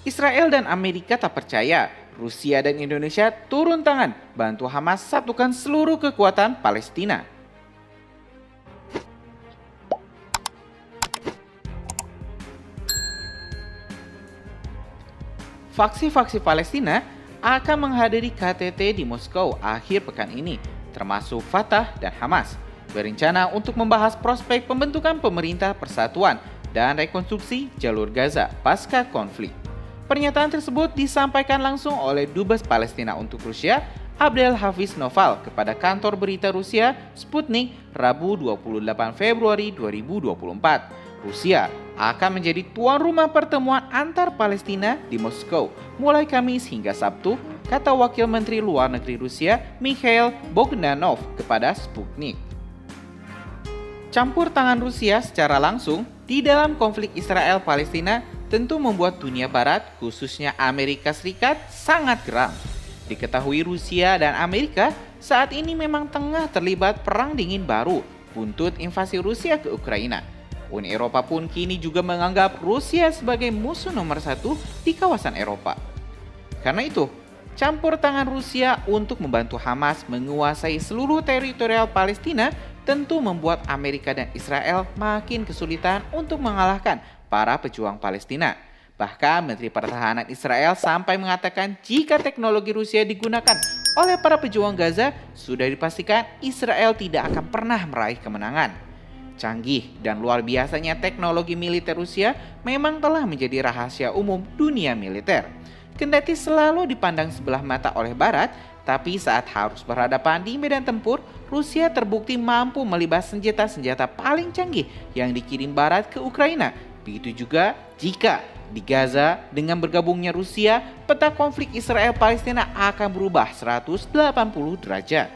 Israel dan Amerika tak percaya. Rusia dan Indonesia turun tangan, bantu Hamas satukan seluruh kekuatan Palestina. Faksi-faksi Palestina akan menghadiri KTT di Moskow akhir pekan ini, termasuk Fatah dan Hamas, berencana untuk membahas prospek pembentukan pemerintah persatuan dan rekonstruksi jalur Gaza pasca konflik. Pernyataan tersebut disampaikan langsung oleh Dubes Palestina untuk Rusia, Abdel Hafiz Noval, kepada kantor berita Rusia Sputnik Rabu 28 Februari 2024. Rusia akan menjadi tuan rumah pertemuan antar Palestina di Moskow mulai Kamis hingga Sabtu, kata Wakil Menteri Luar Negeri Rusia Mikhail Bogdanov kepada Sputnik. Campur tangan Rusia secara langsung di dalam konflik Israel-Palestina tentu membuat dunia barat, khususnya Amerika Serikat, sangat geram. Diketahui Rusia dan Amerika saat ini memang tengah terlibat perang dingin baru, buntut invasi Rusia ke Ukraina. Uni Eropa pun kini juga menganggap Rusia sebagai musuh nomor satu di kawasan Eropa. Karena itu, campur tangan Rusia untuk membantu Hamas menguasai seluruh teritorial Palestina tentu membuat Amerika dan Israel makin kesulitan untuk mengalahkan para pejuang Palestina. Bahkan Menteri Pertahanan Israel sampai mengatakan jika teknologi Rusia digunakan oleh para pejuang Gaza, sudah dipastikan Israel tidak akan pernah meraih kemenangan. Canggih dan luar biasanya teknologi militer Rusia memang telah menjadi rahasia umum dunia militer. Kendati selalu dipandang sebelah mata oleh Barat, tapi saat harus berhadapan di medan tempur, Rusia terbukti mampu melibas senjata-senjata paling canggih yang dikirim Barat ke Ukraina. Begitu juga jika di Gaza dengan bergabungnya Rusia, peta konflik Israel-Palestina akan berubah 180 derajat.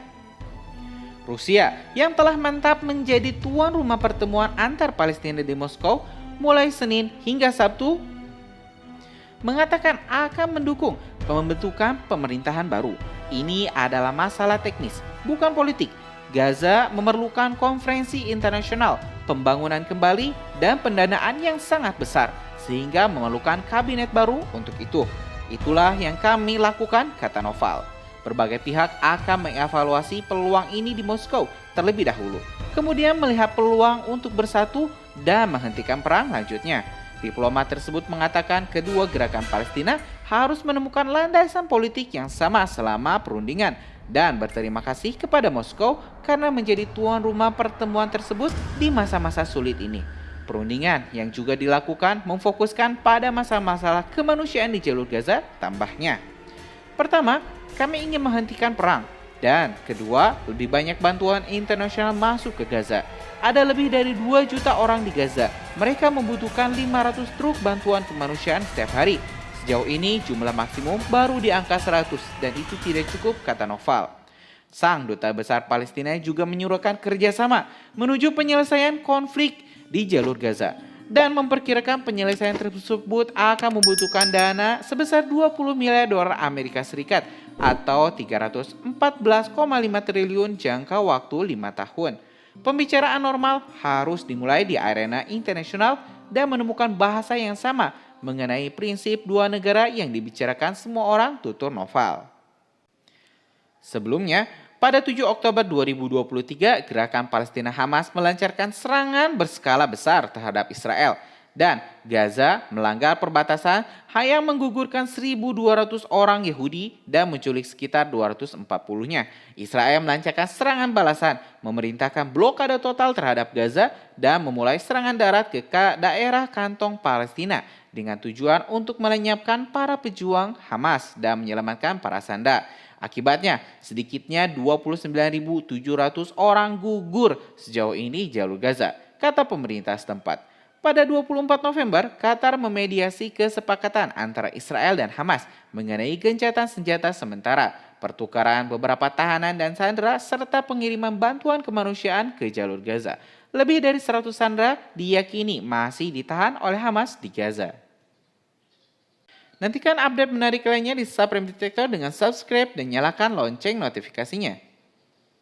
Rusia yang telah mantap menjadi tuan rumah pertemuan antar Palestina di Moskow mulai Senin hingga Sabtu mengatakan akan mendukung pembentukan pemerintahan baru. Ini adalah masalah teknis, bukan politik. Gaza memerlukan konferensi internasional, pembangunan kembali, dan pendanaan yang sangat besar, sehingga memerlukan kabinet baru untuk itu. Itulah yang kami lakukan, kata Noval. Berbagai pihak akan mengevaluasi peluang ini di Moskow terlebih dahulu, kemudian melihat peluang untuk bersatu dan menghentikan perang lanjutnya. Diplomat tersebut mengatakan kedua gerakan Palestina harus menemukan landasan politik yang sama selama perundingan dan berterima kasih kepada Moskow karena menjadi tuan rumah pertemuan tersebut di masa-masa sulit ini. Perundingan yang juga dilakukan memfokuskan pada masalah-masalah kemanusiaan di jalur Gaza, tambahnya. Pertama, kami ingin menghentikan perang. Dan kedua, lebih banyak bantuan internasional masuk ke Gaza. Ada lebih dari 2 juta orang di Gaza. Mereka membutuhkan 500 truk bantuan kemanusiaan setiap hari. Sejauh ini jumlah maksimum baru di angka 100 dan itu tidak cukup, kata Noval. Sang Duta Besar Palestina juga menyuruhkan kerjasama menuju penyelesaian konflik di jalur Gaza dan memperkirakan penyelesaian tersebut akan membutuhkan dana sebesar 20 miliar dolar Amerika Serikat atau 314,5 triliun jangka waktu 5 tahun. Pembicaraan normal harus dimulai di arena internasional dan menemukan bahasa yang sama mengenai prinsip dua negara yang dibicarakan semua orang, tutur Noval. Sebelumnya, pada 7 Oktober 2023, gerakan Palestina Hamas melancarkan serangan berskala besar terhadap Israel dan Gaza melanggar perbatasan yang menggugurkan 1.200 orang Yahudi dan menculik sekitar 240-nya. Israel melancarkan serangan balasan, memerintahkan blokade total terhadap Gaza dan memulai serangan darat ke daerah kantong Palestina dengan tujuan untuk melenyapkan para pejuang Hamas dan menyelamatkan para sandera. Akibatnya, sedikitnya 29.700 orang gugur sejauh ini jalur Gaza, kata pemerintah setempat. Pada 24 November, Qatar memediasi kesepakatan antara Israel dan Hamas mengenai gencatan senjata sementara, pertukaran beberapa tahanan dan sandera, serta pengiriman bantuan kemanusiaan ke jalur Gaza. Lebih dari 100 sandera diyakini masih ditahan oleh Hamas di Gaza. Nantikan update menarik lainnya di Supreme Detector dengan subscribe dan nyalakan lonceng notifikasinya.